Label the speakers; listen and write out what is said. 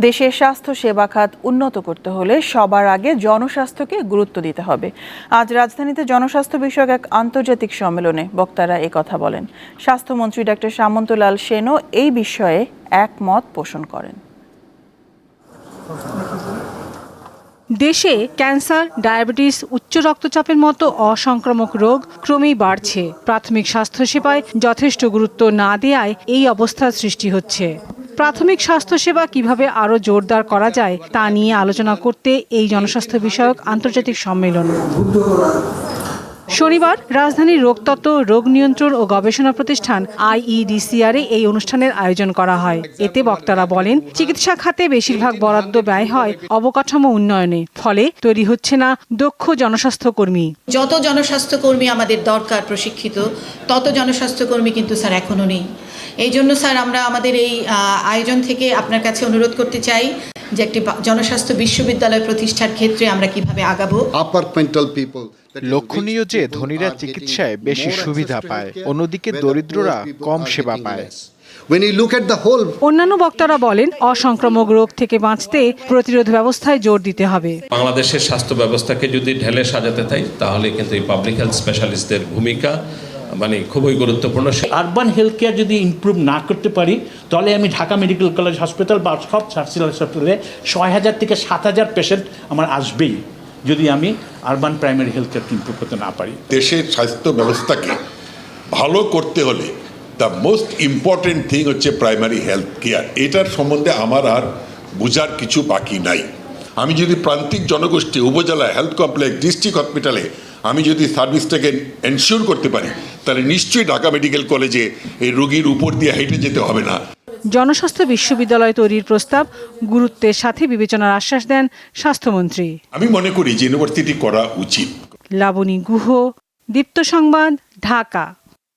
Speaker 1: দেশের স্বাস্থ্য সেবা খাত উন্নত করতে হলে সবার আগে জনস্বাস্থ্যকে গুরুত্ব দিতে হবে। আজ রাজধানীতে জনস্বাস্থ্য বিষয়ক এক আন্তর্জাতিক সম্মেলনে বক্তারা কথা বলেন। স্বাস্থ্যমন্ত্রী ডক্টর সামন্তলাল সেনও এই বিষয়ে একমত পোষণ করেন।
Speaker 2: দেশে ক্যান্সার, ডায়াবেটিস, উচ্চ রক্তচাপের মতো অসংক্রামক রোগ ক্রমেই বাড়ছে। প্রাথমিক স্বাস্থ্যসেবায় যথেষ্ট গুরুত্ব না দেওয়ায় এই অবস্থার সৃষ্টি হচ্ছে। প্রাথমিক স্বাস্থ্যসেবা কিভাবে আরও জোরদার করা যায় তা নিয়ে আলোচনা করতে এই জনস্বাস্থ্য বিষয়ক আন্তর্জাতিক সম্মেলন। শনিবার রাজধানীর রোগতত্ত্ব, রোগ নিয়ন্ত্রণ ও গবেষণা প্রতিষ্ঠান IEDCR এই অনুষ্ঠানের আয়োজন করা হয়। এতে বক্তারা বলেন, চিকিৎসা খাতে বেশিরভাগ বরাদ্দ ব্যয় হয় অবকাঠামো উন্নয়নে, ফলে তৈরি হচ্ছে না দক্ষ জনস্বাস্থ্যকর্মী।
Speaker 3: যত জনস্বাস্থ্যকর্মী আমাদের দরকার প্রশিক্ষিত, তত জনস্বাস্থ্যকর্মী কিন্তু স্যার এখনো নেই। এই জন্য স্যার আমরা আমাদের এই আয়োজন থেকে আপনার কাছে অনুরোধ করতে চাই যে একটি জনস্বাস্থ্য বিশ্ববিদ্যালয় প্রতিষ্ঠার ক্ষেত্রে আমরা কিভাবে আগাবো।
Speaker 4: লক্ষণীয় যে ধনীরা চিকিৎসায় বেশি সুবিধা পায়, অন্যদিকে দরিদ্ররা কম সেবা পায়।
Speaker 2: অন্যান্য বক্তারা বলেন, অসংক্রামক রোগ থেকে বাঁচতে প্রতিরোধ ব্যবস্থায় জোর দিতে হবে।
Speaker 5: বাংলাদেশের স্বাস্থ্য ব্যবস্থাকে যদি ঢেলে সাজাতে চাই, তাহলে কিন্তু এই পাবলিক হেলথ স্পেশালিস্টদের ভূমিকা খুবই গুরুত্বপূর্ণ।
Speaker 6: আরবান হেলথ কেয়ার যদি ইমপ্রুভ না করতে পারি, তাহলে আমি ঢাকা মেডিকেল কলেজ হসপিটাল বা সব হাসপাতালে 6,000 থেকে 7,000 পেশেন্ট আমার আসবেই, যদি আমি আরবান প্রাইমারি হেলথ কেয়ারকে ইমপ্রুভ করতে না পারি।
Speaker 7: দেশের স্বাস্থ্য ব্যবস্থাকে ভালো করতে হলে দ্য মোস্ট ইম্পর্টেন্ট থিং হচ্ছে প্রাইমারি হেলথ কেয়ার। এটার সম্বন্ধে আমার আর বোঝার কিছু বাকি নাই। আমি যদি প্রান্তিক জনগোষ্ঠী, উপজেলা হেলথ কমপ্লেক্স, ডিস্ট্রিক্ট হসপিটালে আমি যদি সার্ভিসটাকে এনশিওর করতে পারি, তাহলে নিশ্চয়ই ঢাকা মেডিকেল কলেজে এই রোগীর উপর দিয়ে হেঁটে যেতে হবে না।
Speaker 2: জনস্বাস্থ্য বিশ্ববিদ্যালয় তৈরির প্রস্তাব গুরুত্বের সাথে বিবেচনার আশ্বাস দেন স্বাস্থ্যমন্ত্রী।
Speaker 7: আমি মনে করি যে ইউনিভার্সিটি করা উচিত।
Speaker 2: লাবণী গুহ, দীপ্ত সংবাদ, ঢাকা।